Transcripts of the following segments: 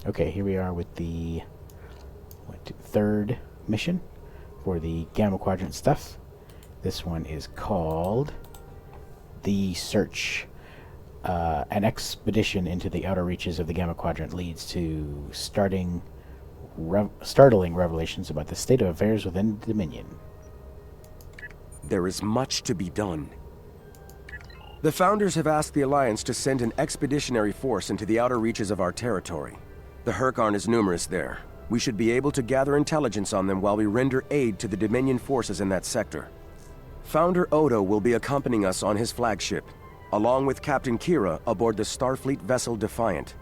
Okay, here we are with the third mission for the Gamma Quadrant stuff. This one is called The Search. An expedition into the outer reaches of the Gamma Quadrant leads to startling revelations about the state of affairs within the Dominion. There is much to be done. The Founders have asked the Alliance to send an expeditionary force into the outer reaches of our territory. The Hurk aren't as numerous there. We should be able to gather intelligence on them while we render aid to the Dominion forces in that sector. Founder Odo will be accompanying us on his flagship, along with Captain Kira aboard the Starfleet vessel Defiant.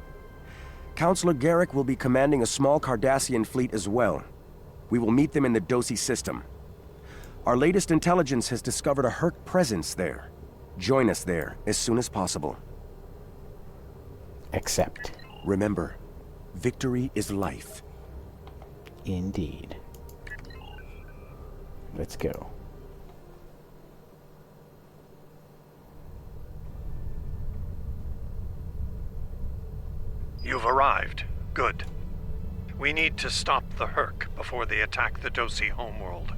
Counselor Garrick will be commanding a small Cardassian fleet as well. We will meet them in the Dosi system. Our latest intelligence has discovered a Hurk presence there. Join us there as soon as possible. Accept. Remember, victory is life. Indeed. Let's go. You've arrived. Good. We need to stop the Hurk before they attack the Dosi homeworld.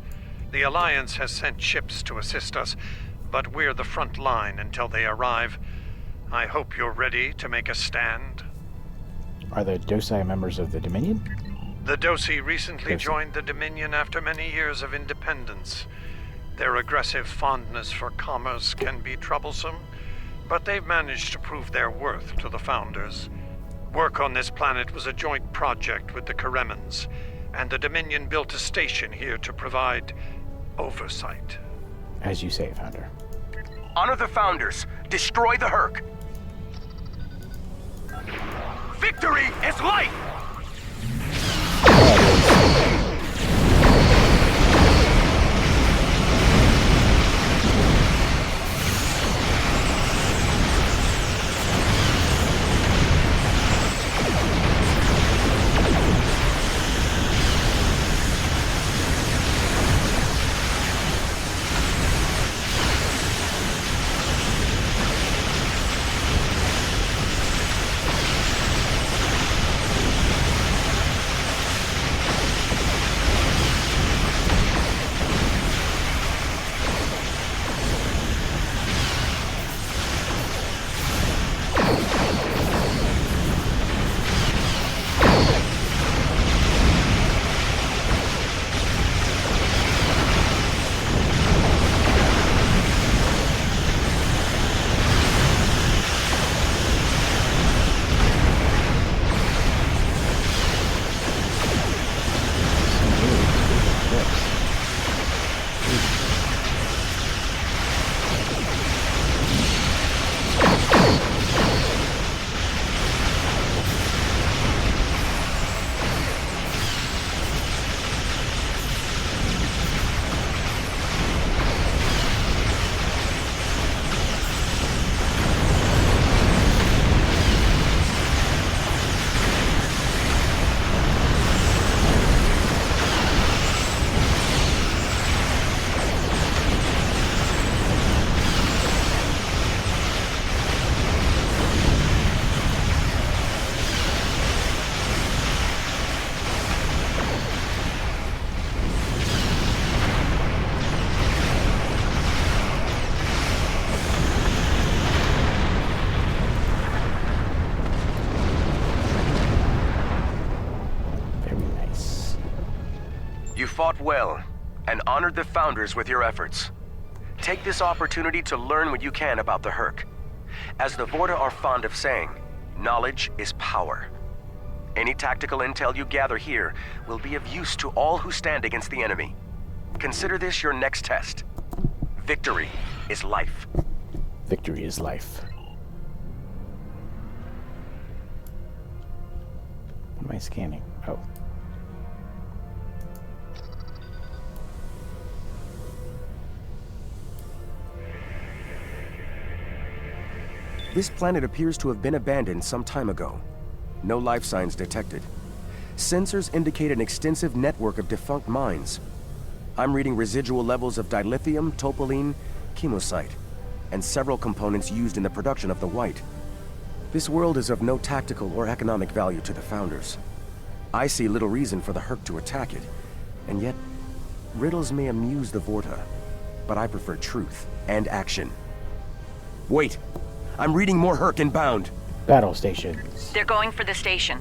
The Alliance has sent ships to assist us, but we're the front line until they arrive. I hope you're ready to make a stand. Are the Dosi members of the Dominion? The Dosi recently joined the Dominion after many years of independence. Their aggressive fondness for commerce can be troublesome, but they've managed to prove their worth to the Founders. Work on this planet was a joint project with the Karemans, and the Dominion built a station here to provide oversight. As you say, Founder. Honor the Founders. Destroy the Hurk. Victory is life! You fought well, and honored the Founders with your efforts. Take this opportunity to learn what you can about the Hurk. As the Vorta are fond of saying, knowledge is power. Any tactical intel you gather here will be of use to all who stand against the enemy. Consider this your next test. Victory is life. Victory is life. What am I scanning? Oh. This planet appears to have been abandoned some time ago. No life signs detected. Sensors indicate an extensive network of defunct mines. I'm reading residual levels of dilithium, topoline, chemosite, and several components used in the production of the white. This world is of no tactical or economic value to the Founders. I see little reason for the Herc to attack it, and yet, riddles may amuse the Vorta, but I prefer truth and action. Wait! I'm reading more Herc inbound! Battle stations. They're going for the station.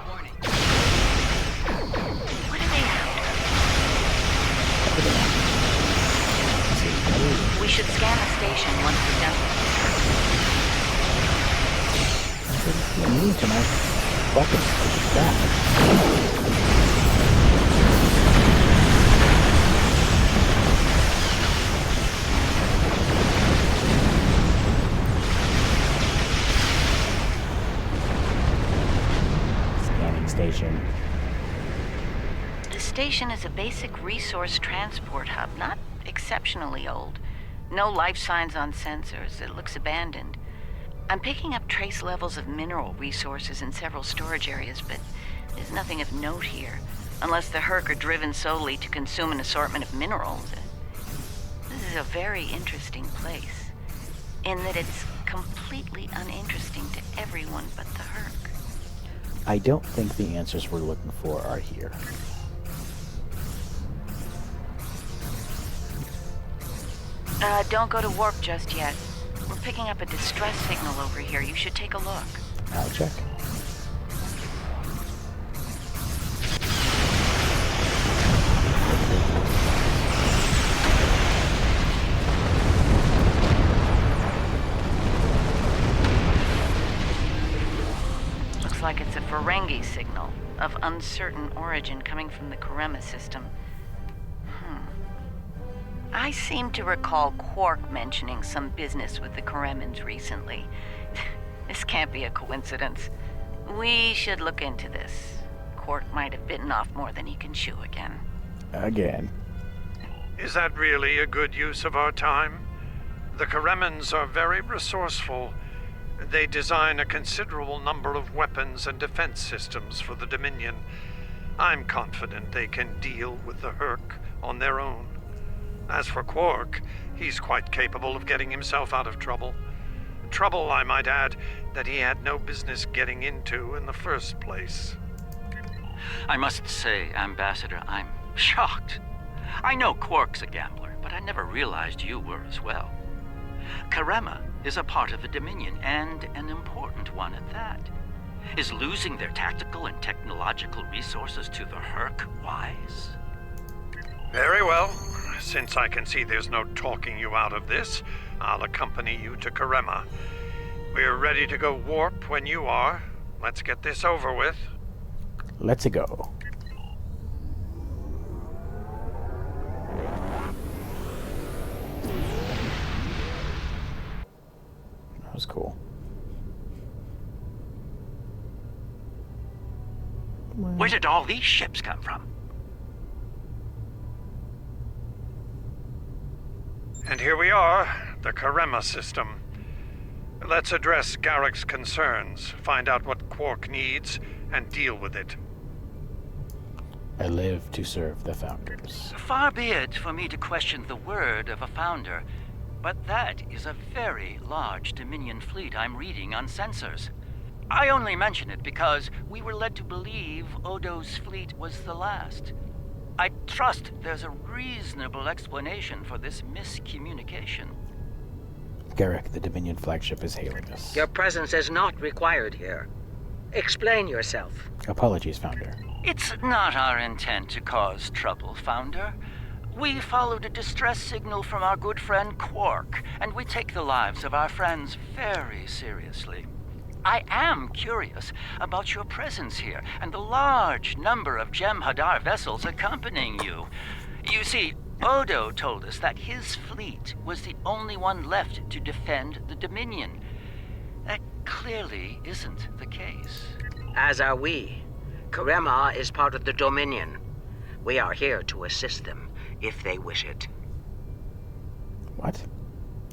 Warning. What are they after? We should scan the station once we're done. Need to my weapons back. Station. The station is a basic resource transport hub, not exceptionally old. No life signs on sensors. It looks abandoned. I'm picking up trace levels of mineral resources in several storage areas, but there's nothing of note here, unless the Herc are driven solely to consume an assortment of minerals. This is a very interesting place, in that it's completely uninteresting to everyone but the Herc. I don't think the answers we're looking for are here. Don't go to warp just yet. We're picking up a distress signal over here. You should take a look. I'll check. Like it's a Ferengi signal of uncertain origin coming from the Karema system. I seem to recall Quark mentioning some business with the Karemans recently. This can't be a coincidence. We should look into this. Quark might have bitten off more than he can chew again. Again. Is that really a good use of our time? The Karemans are very resourceful. They design a considerable number of weapons and defense systems for the Dominion. I'm confident they can deal with the Herc on their own. As for Quark, he's quite capable of getting himself out of trouble. Trouble, I might add, that he had no business getting into in the first place. I must say, Ambassador, I'm shocked. I know Quark's a gambler, but I never realized you were as well. Karema is a part of the Dominion, and an important one at that. Is losing their tactical and technological resources to the Herc wise? Very well. Since I can see there's no talking you out of this, I'll accompany you to Karema. We're ready to go warp when you are. Let's get this over with. Let's go. That was cool. Where did all these ships come from? And here we are, the Karema system. Let's address Garrick's concerns, find out what Quark needs, and deal with it. I live to serve the Founders. Far be it for me to question the word of a founder, but that is a very large Dominion fleet I'm reading on sensors. I only mention it because we were led to believe Odo's fleet was the last. I trust there's a reasonable explanation for this miscommunication. Garrick, the Dominion flagship, is hailing us. Your presence is not required here. Explain yourself. Apologies, Founder. It's not our intent to cause trouble, Founder. We followed a distress signal from our good friend Quark, and we take the lives of our friends very seriously. I am curious about your presence here and the large number of Jem'Hadar vessels accompanying you. You see, Odo told us that his fleet was the only one left to defend the Dominion. That clearly isn't the case. As are we. Karema is part of the Dominion. We are here to assist them, if they wish it. What?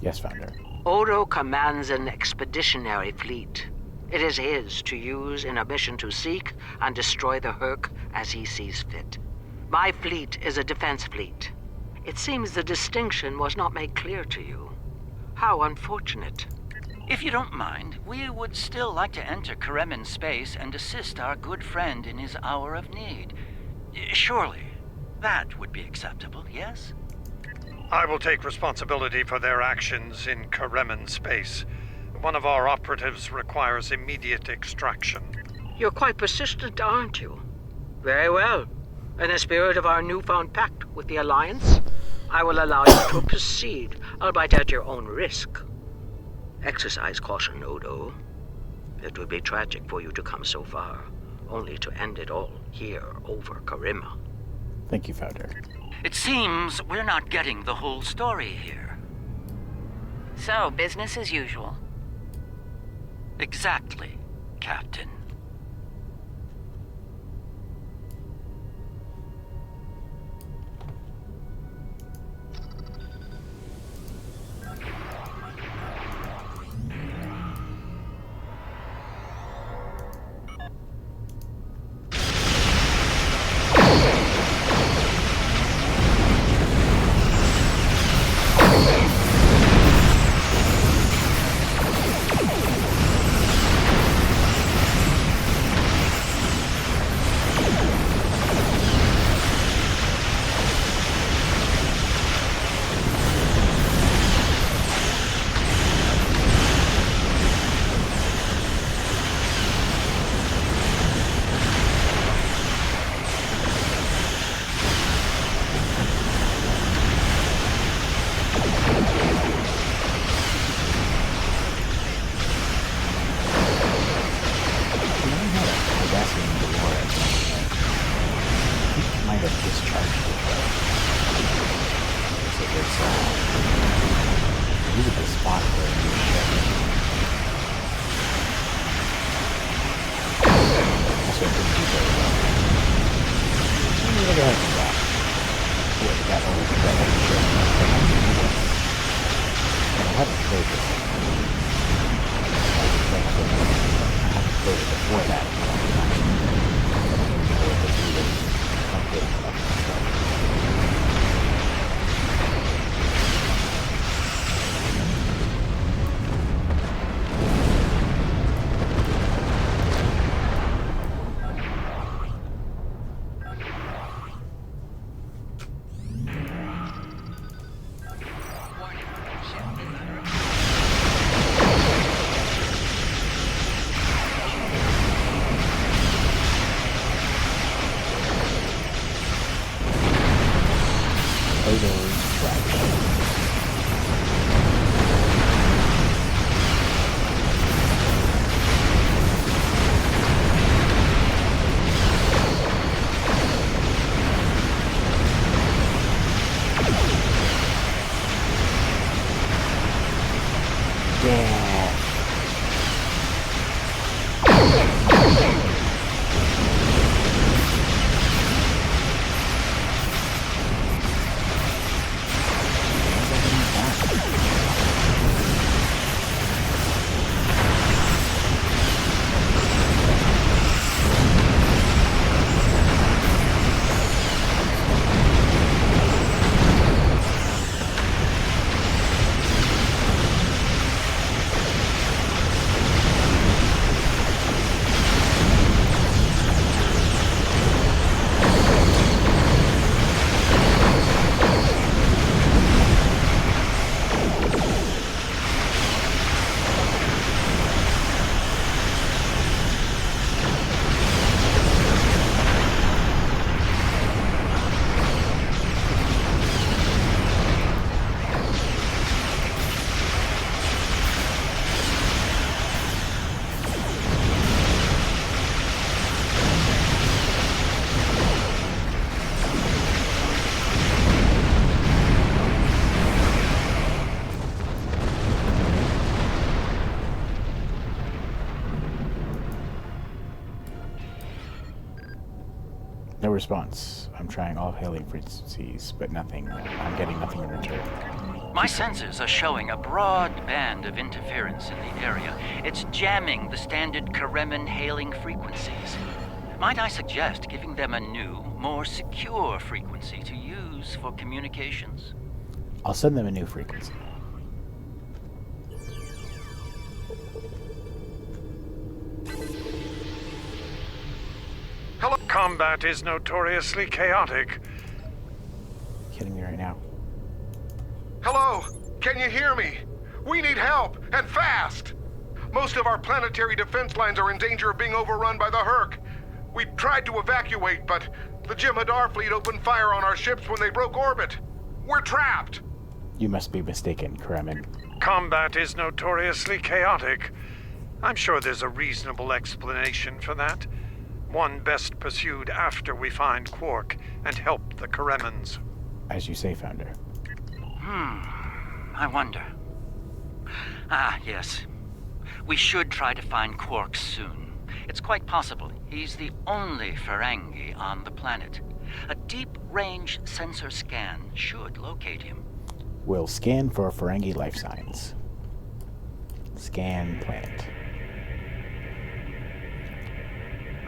Yes, Founder. Odo commands an expeditionary fleet. It is his to use in a mission to seek and destroy the Herc as he sees fit. My fleet is a defense fleet. It seems the distinction was not made clear to you. How unfortunate. If you don't mind, we would still like to enter Karemin space and assist our good friend in his hour of need. Surely, that would be acceptable, yes? I will take responsibility for their actions in Karemin space. One of our operatives requires immediate extraction. You're quite persistent, aren't you? Very well. In the spirit of our newfound pact with the Alliance, I will allow you to proceed, albeit at your own risk. Exercise caution, Odo. It would be tragic for you to come so far, only to end it all here over Karima. Thank you, Founder. It seems we're not getting the whole story here. So, business as usual. Exactly, Captain. No response. I'm trying all hailing frequencies, but nothing. I'm getting nothing in return. My sensors are showing a broad band of interference in the area. It's jamming the standard Karemin hailing frequencies. Might I suggest giving them a new, more secure frequency to use for communications? I'll send them a new frequency. Hello. Combat is notoriously chaotic. Kidding me right now? Hello? Can you hear me? We need help, and fast! Most of our planetary defense lines are in danger of being overrun by the Herc. We tried to evacuate, but the Jem'Hadar fleet opened fire on our ships when they broke orbit. We're trapped! You must be mistaken, Kremen. Combat is notoriously chaotic. I'm sure there's a reasonable explanation for that. One best pursued after we find Quark and help the Karemans. As you say, Founder. I wonder. Ah, yes. We should try to find Quark soon. It's quite possible he's the only Ferengi on the planet. A deep-range sensor scan should locate him. We'll scan for Ferengi life signs. Scan planet.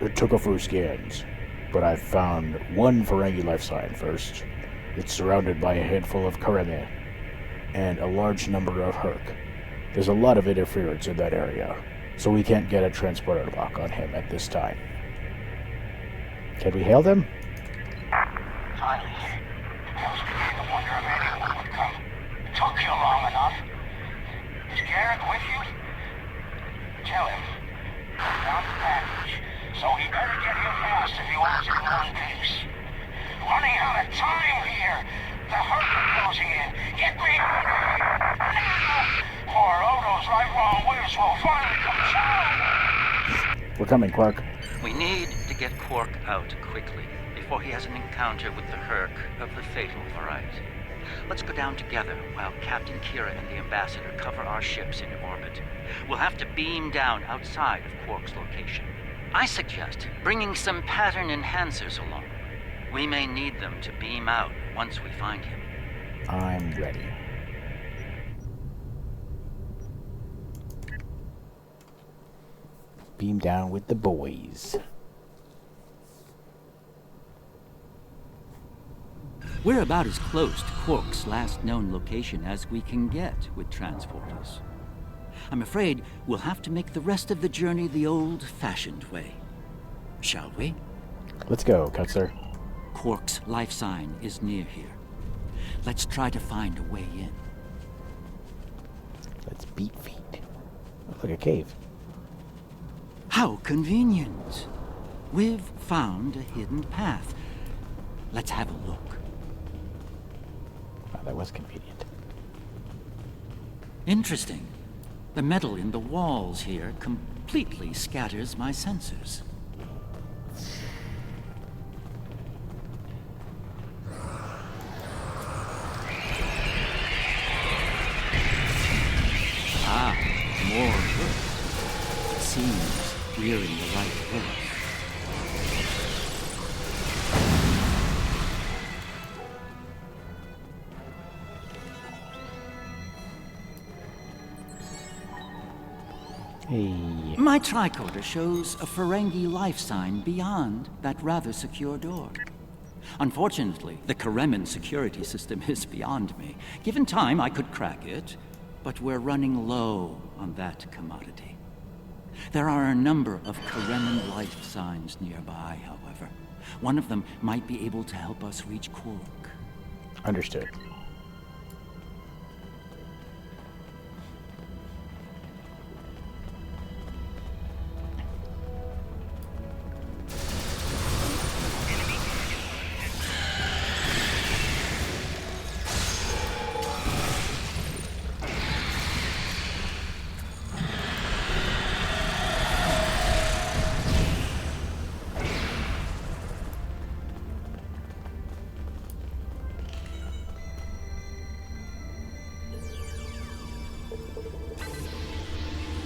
It took a few scans, but I've found one Ferengi life sign first. It's surrounded by a handful of Kareme and a large number of Herc. There's a lot of interference in that area, so we can't get a transporter lock on him at this time. Can we hail them? Finally. I was beginning to wonder if anyone would come. It took you long enough. Is Garrett with you? Tell him. I found the package, so he better get here fast if he wants it in one piece. Running out of time here. The Herc are closing in. Get me out of here. Now! Poor Odo's lifelong wish will finally come true. We're coming, Quark. We need to get Quark out quickly, before he has an encounter with the Herc of the fatal variety. Let's go down together while Captain Kira and the Ambassador cover our ships in orbit. We'll have to beam down outside of Quark's location. I suggest bringing some pattern enhancers along. We may need them to beam out once we find him. I'm ready. Beam down with the boys. We're about as close to Quark's last known location as we can get with transporters. I'm afraid we'll have to make the rest of the journey the old-fashioned way. Shall we? Let's go, Cutler. Quark's life sign is near here. Let's try to find a way in. Let's beat feet. Looks like a cave. How convenient. We've found a hidden path. Let's have a look. Wow, that was convenient. Interesting. The metal in the walls here completely scatters my sensors. Ah, more work. It seems we're in the right place. Hey. My tricorder shows a Ferengi life sign beyond that rather secure door. Unfortunately, the Karemen security system is beyond me. Given time, I could crack it, but we're running low on that commodity. There are a number of Karemen life signs nearby, however. One of them might be able to help us reach Quark. Understood.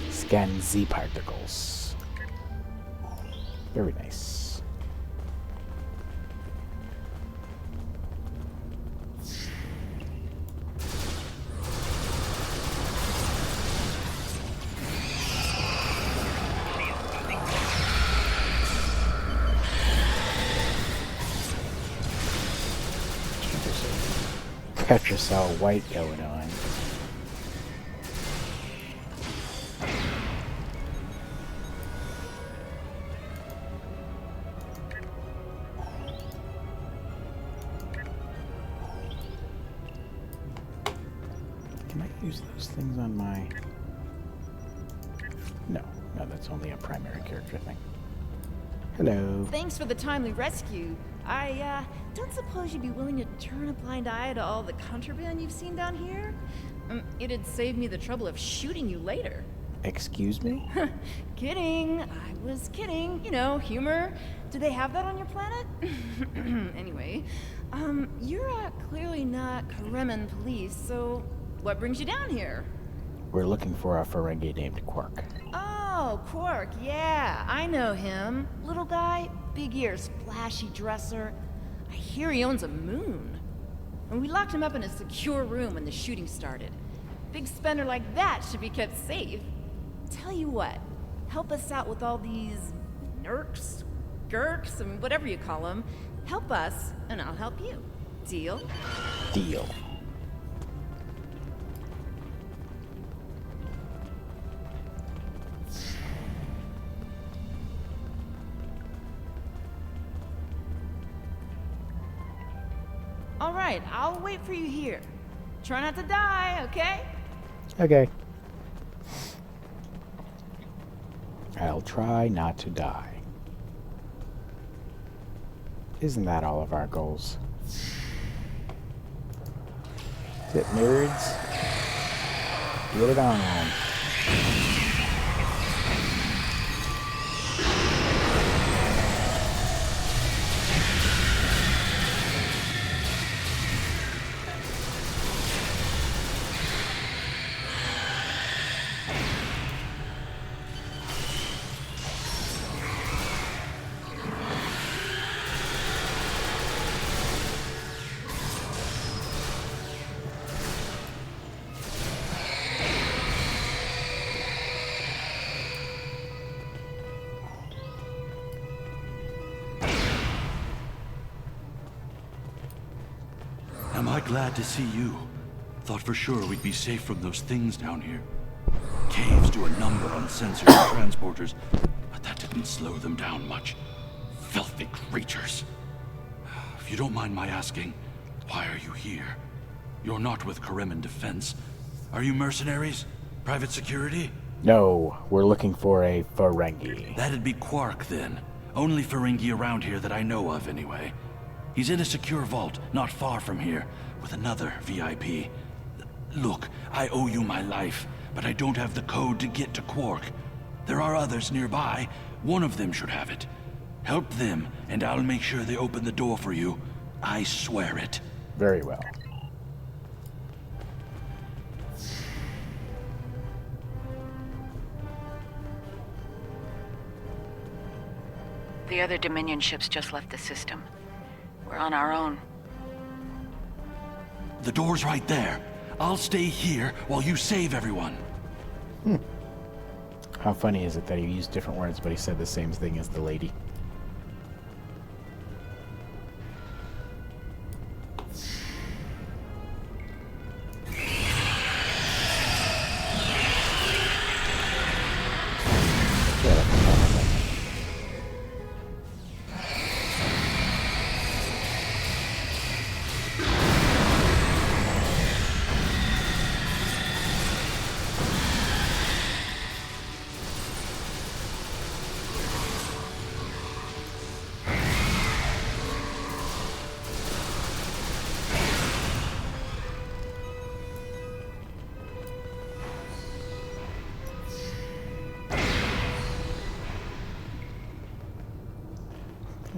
Scan Z particles. Very nice. Petrocell white going on. Can I use those things on my... No, that's only a primary character thing. Hello. Thanks for the timely rescue. I don't suppose you'd be willing to turn a blind eye to all the contraband you've seen down here? It'd save me the trouble of shooting you later. Excuse me? Kidding. I was kidding. You know, humor. Do they have that on your planet? Anyway, you're clearly not Kremen police, so what brings you down here? We're looking for a Ferengi named Quark. Oh, Quark, yeah, I know him. Little guy, big ears, flashy dresser. I hear he owns a moon. And we locked him up in a secure room when the shooting started. Big spender like that should be kept safe. Tell you what, help us out with all these nerks, gurks, and whatever you call them. Help us, and I'll help you. Deal? Deal. All right, I'll wait for you here. Try not to die, okay? Okay. I'll try not to die. Isn't that all of our goals? Is it, nerds? Get it on. Am I glad to see you? Thought for sure we'd be safe from those things down here. Caves do a number on sensors and transporters, but that didn't slow them down much. Filthy creatures. If you don't mind my asking, why are you here? You're not with Kremen Defense. Are you mercenaries? Private security? No, we're looking for a Ferengi. That'd be Quark, then. Only Ferengi around here that I know of, anyway. He's in a secure vault, not far from here, with another VIP. Look, I owe you my life, but I don't have the code to get to Quark. There are others nearby. One of them should have it. Help them, and I'll make sure they open the door for you. I swear it. Very well. The other Dominion ships just left the system. We're on our own. The door's right there. I'll stay here while you save everyone. How funny is it that he used different words, but he said the same thing as the lady?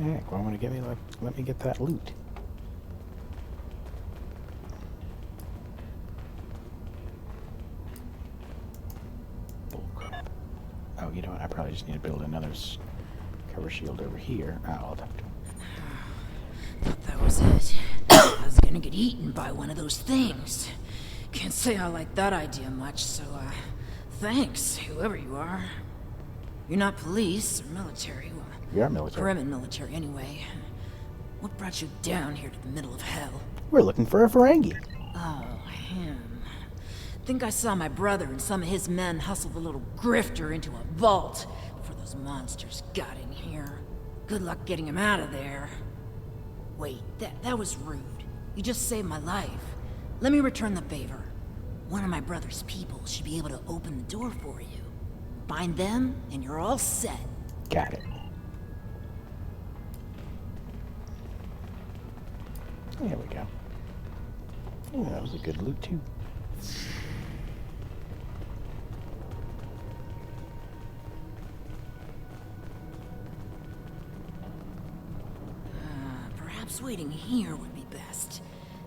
Heck, why want to get me? Let me get that loot. Oh, you know what? I probably just need to build another cover shield over here. I'll have to. Thought that was it. I was gonna get eaten by one of those things. Can't say I like that idea much, so, thanks, whoever you are. You're not police or military. Well, We are military. Kremen military, anyway. What brought you down here to the middle of hell? We're looking for a Ferengi. Oh, him. Think I saw my brother and some of his men hustle the little grifter into a vault before those monsters got in here. Good luck getting him out of there. Wait, that was rude. You just saved my life. Let me return the favor. One of my brother's people should be able to open the door for you. Find them, and you're all set. Got it. There we go. Oh, that was a good loot, too. Perhaps waiting here would be best.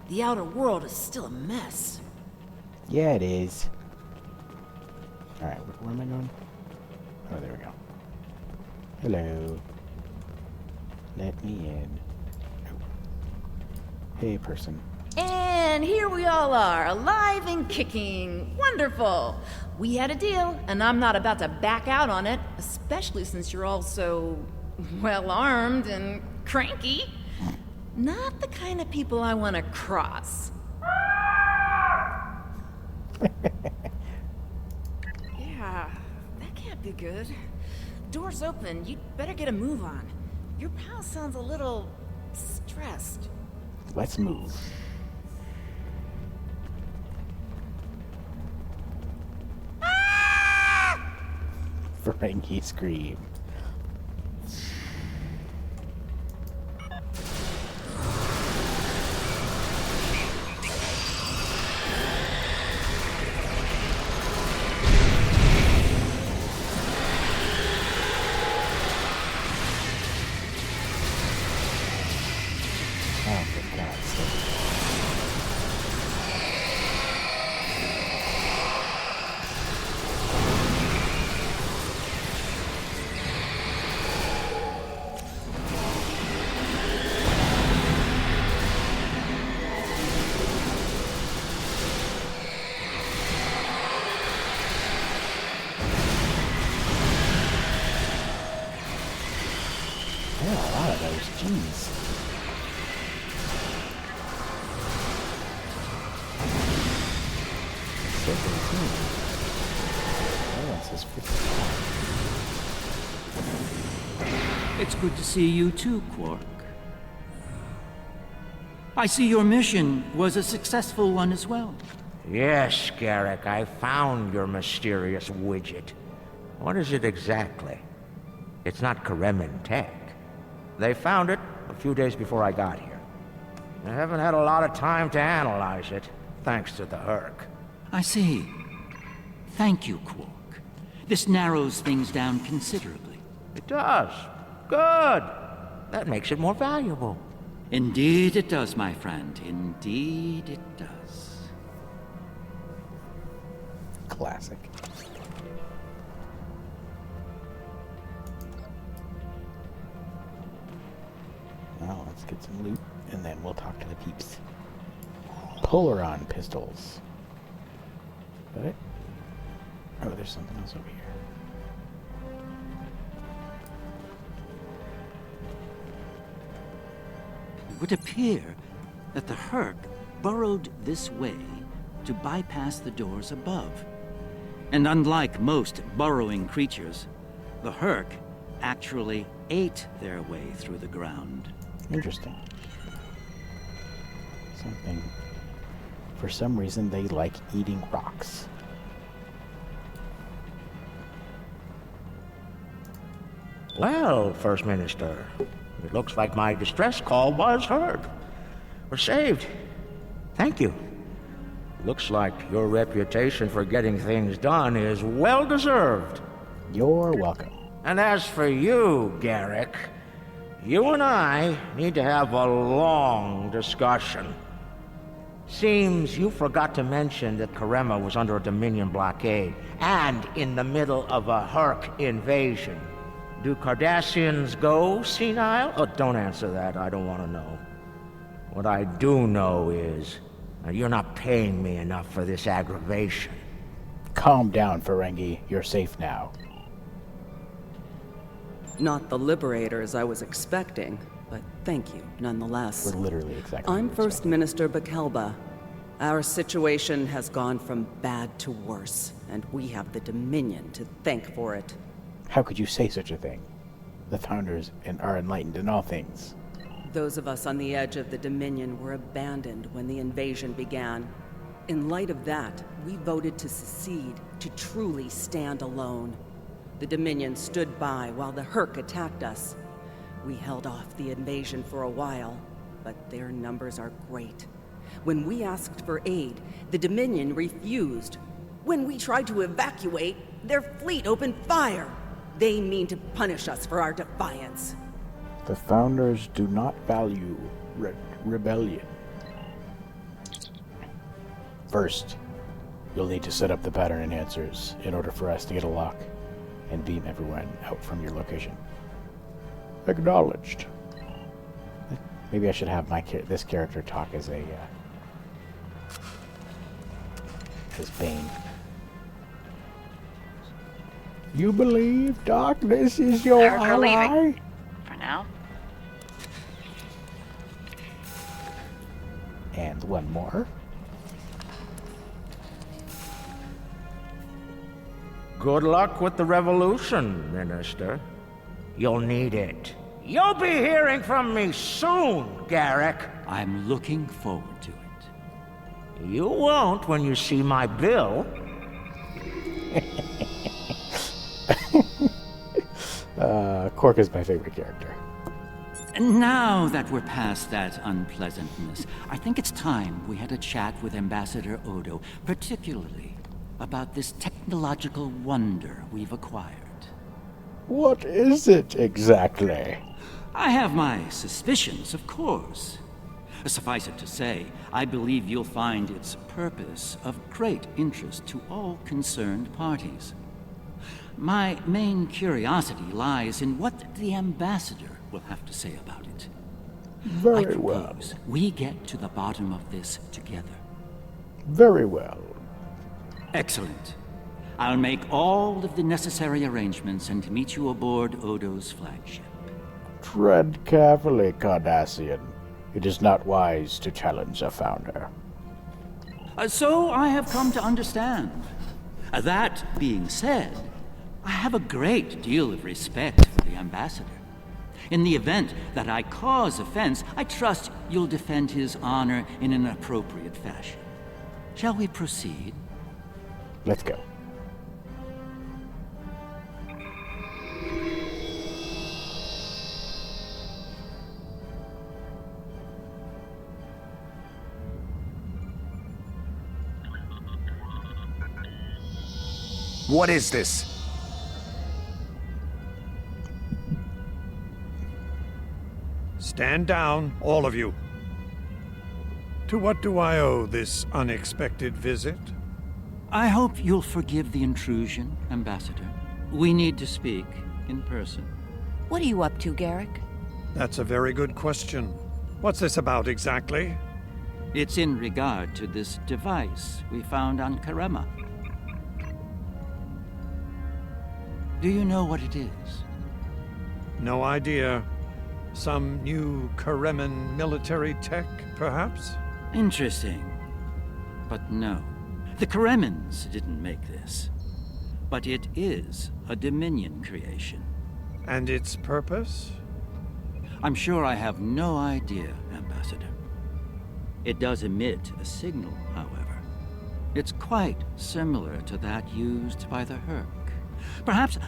The outer world is still a mess. Yeah, it is. Alright, where am I going? Oh, there we go. Hello. Let me in. Oh. Hey, person. And here we all are, alive and kicking. Wonderful. We had a deal, and I'm not about to back out on it, especially since you're all so well-armed and cranky. Not the kind of people I want to cross. Yeah, that can't be good. Door's open. You'd better get a move on. Your pal sounds a little stressed. Let's move. Ferengi scream. Oh, for God's sake. There are a lot of those, jeez. So 13. Oh, it says 55. It's good to see you too, Quark. I see your mission was a successful one as well. Yes, Garrick, I found your mysterious widget. What is it exactly? It's not Kremen tech. They found it a few days before I got here. I haven't had a lot of time to analyze it, thanks to the Herc. I see. Thank you, Quark. This narrows things down considerably. It does. Good. That makes it more valuable. Indeed it does, my friend. Indeed it does. Classic. Well, let's get some loot, and then we'll talk to the peeps. Polaron pistols. Got it? Oh, there's something else over here. It would appear that the Herc burrowed this way to bypass the doors above. And unlike most burrowing creatures, the Herc actually ate their way through the ground. Interesting. Something. For some reason, they like eating rocks. Well, First Minister, it looks like my distress call was heard. We're saved. Thank you. Looks like your reputation for getting things done is well deserved. You're welcome. And as for you, Garrick, you and I need to have a long discussion. Seems you forgot to mention that Karema was under a Dominion blockade and in the middle of a Herc invasion. Do Cardassians go senile? Oh, don't answer that. I don't want to know. What I do know is you're not paying me enough for this aggravation. Calm down, Ferengi. You're safe now. Not the liberators I was expecting, but thank you nonetheless. We're literally exactly. I'm First Minister Bakelba. Our situation has gone from bad to worse, and we have the Dominion to thank for it. How could you say such a thing? The Founders are enlightened in all things. Those of us on the edge of the Dominion were abandoned when the invasion began. In light of that, we voted to secede, to truly stand alone. The Dominion stood by while the Herc attacked us. We held off the invasion for a while, but their numbers are great. When we asked for aid, the Dominion refused. When we tried to evacuate, their fleet opened fire. They mean to punish us for our defiance. The Founders do not value rebellion. First, you'll need to set up the pattern enhancers in order for us to get a lock and beam everyone out from your location. Acknowledged. Maybe I should have this character talk as Bane. You believe darkness is your ally? Leaving. For now. And one more. Good luck with the revolution, Minister. You'll need it. You'll be hearing from me soon, Garrick. I'm looking forward to it. You won't when you see my bill. Quark is my favorite character. And now that we're past that unpleasantness, I think it's time we had a chat with Ambassador Odo, particularly about this technological wonder we've acquired. What is it exactly? I have my suspicions, of course. Suffice it to say, I believe you'll find its purpose of great interest to all concerned parties. My main curiosity lies in what the Ambassador will have to say about it. Very well. We get to the bottom of this together. Very well. Excellent. I'll make all of the necessary arrangements and meet you aboard Odo's flagship. Tread carefully, Cardassian. It is not wise to challenge a Founder. So I have come to understand. That being said, I have a great deal of respect for the Ambassador. In the event that I cause offense, I trust you'll defend his honor in an appropriate fashion. Shall we proceed? Let's go. What is this? Stand down, all of you. To what do I owe this unexpected visit? I hope you'll forgive the intrusion, Ambassador. We need to speak in person. What are you up to, Garrick? That's a very good question. What's this about exactly? It's in regard to this device we found on Karema. Do you know what it is? No idea. Some new Kareman military tech, perhaps? Interesting. But no. The Karemans didn't make this. But it is a Dominion creation. And its purpose? I'm sure I have no idea, Ambassador. It does emit a signal, however. It's quite similar to that used by the Herc. Perhaps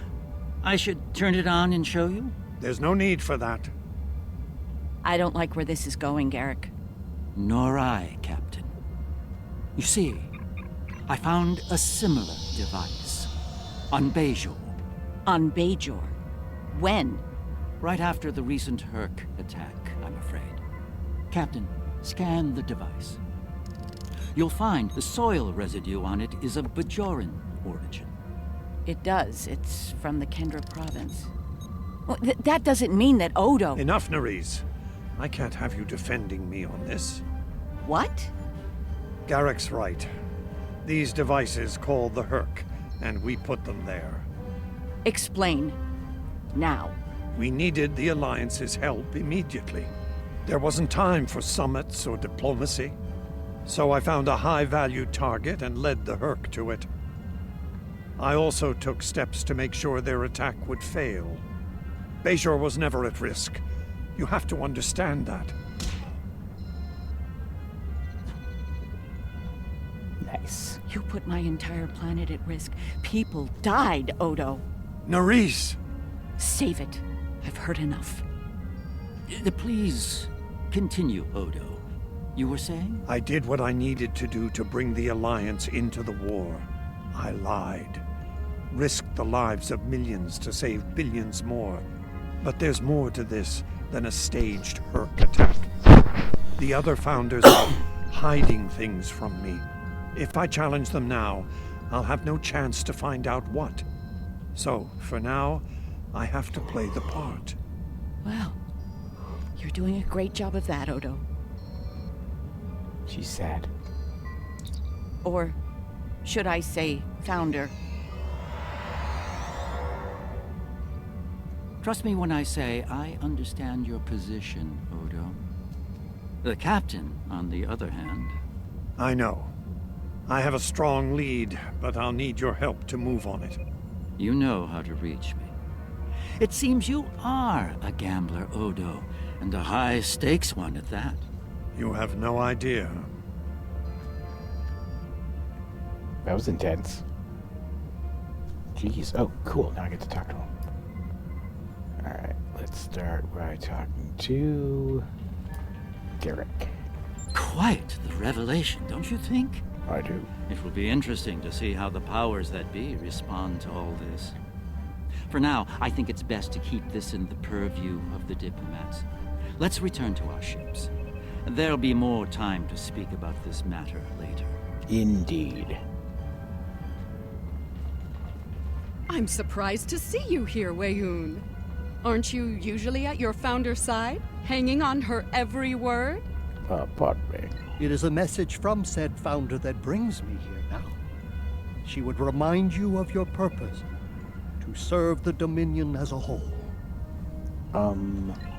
I should turn it on and show you? There's no need for that. I don't like where this is going, Garrick. Nor I, Captain. You see, I found a similar device on Bajor. On Bajor? When? Right after the recent Herc attack, I'm afraid. Captain, scan the device. You'll find the soil residue on it is of Bajoran origin. It does. It's from the Kendra province. Well, that doesn't mean that Odo... Enough, Nerys. I can't have you defending me on this. What? Garrick's right. These devices called the Herc, and we put them there. Explain. Now. We needed the Alliance's help immediately. There wasn't time for summits or diplomacy. So I found a high-value target and led the Herc to it. I also took steps to make sure their attack would fail. Bajor was never at risk. You have to understand that. Nice. You put my entire planet at risk. People died, Odo. Nerys! Save it. I've heard enough. Please, continue, Odo. You were saying? I did what I needed to do to bring the Alliance into the war. I lied. Risked the lives of millions to save billions more. But there's more to this than a staged Herc attack. The other Founders are hiding things from me. If I challenge them now, I'll have no chance to find out what. So, for now, I have to play the part. Well, you're doing a great job of that, Odo. She's sad. Or should I say, Founder? Trust me when I say I understand your position, Odo. The Captain, on the other hand... I know. I have a strong lead, but I'll need your help to move on it. You know how to reach me. It seems you are a gambler, Odo, and a high-stakes one at that. You have no idea. That was intense. Jeez. Oh, cool. Now I get to talk to him. Alright, let's start by talking to Derek. Quite the revelation, don't you think? I do. It will be interesting to see how the powers that be respond to all this. For now, I think it's best to keep this in the purview of the diplomats. Let's return to our ships. There'll be more time to speak about this matter later. Indeed. I'm surprised to see you here, Weyoun. Aren't you usually at your Founder's side, hanging on her every word? Pardon me. It is a message from said Founder that brings me here now. She would remind you of your purpose, to serve the Dominion as a whole.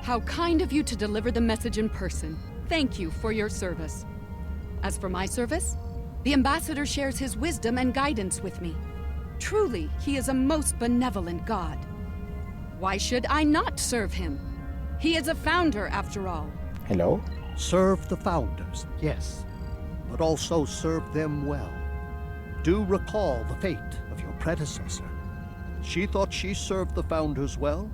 How kind of you to deliver the message in person. Thank you for your service. As for my service, the Ambassador shares his wisdom and guidance with me. Truly, he is a most benevolent god. Why should I not serve him? He is a Founder, after all. Hello? Serve the Founders, yes, but also serve them well. Do recall the fate of your predecessor. She thought she served the Founders well,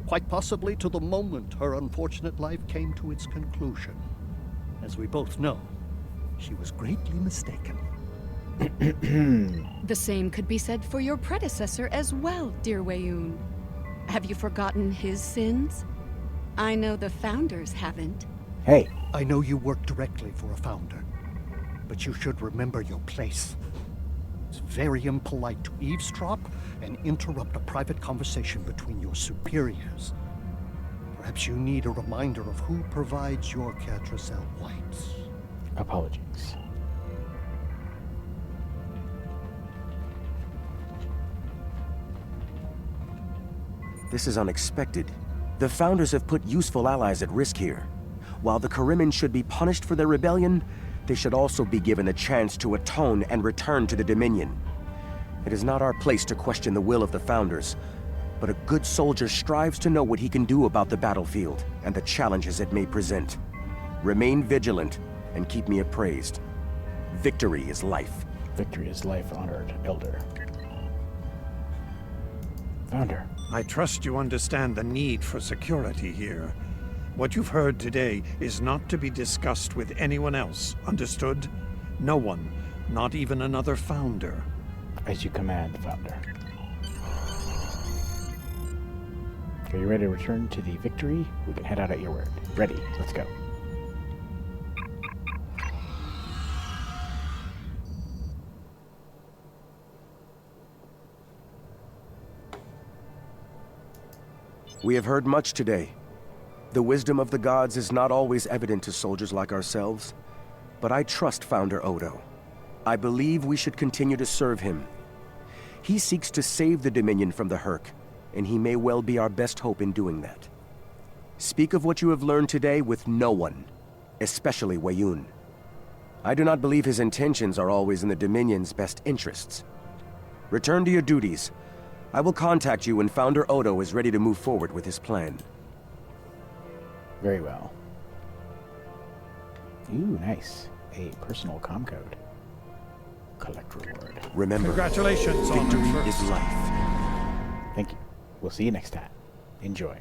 quite possibly to the moment her unfortunate life came to its conclusion. As we both know, she was greatly mistaken. The same could be said for your predecessor as well, dear Weyoun. Have you forgotten his sins? I know the Founders haven't. Hey. I know you work directly for a Founder, but you should remember your place. It's very impolite to eavesdrop and interrupt a private conversation between your superiors. Perhaps you need a reminder of who provides your Catracel whites. Apologies. This is unexpected. The Founders have put useful allies at risk here. While the Karimin should be punished for their rebellion, they should also be given a chance to atone and return to the Dominion. It is not our place to question the will of the Founders, but a good soldier strives to know what he can do about the battlefield and the challenges it may present. Remain vigilant and keep me appraised. Victory is life. Victory is life, honored elder. Founder. I trust you understand the need for security here. What you've heard today is not to be discussed with anyone else, understood? No one, not even another Founder. As you command, Founder. Are you ready to return to the Victory? We can head out at your word. Ready, let's go. We have heard much today. The wisdom of the gods is not always evident to soldiers like ourselves, but I trust Founder Odo. I believe we should continue to serve him. He seeks to save the Dominion from the Herc, and he may well be our best hope in doing that. Speak of what you have learned today with no one, especially Weyoun. I do not believe his intentions are always in the Dominion's best interests. Return to your duties. I will contact you when Founder Odo is ready to move forward with his plan. Very well. Ooh, nice. A personal comm code. Collect reward. Remember, Congratulations on victory the is first. life. Thank you. We'll see you next time. Enjoy.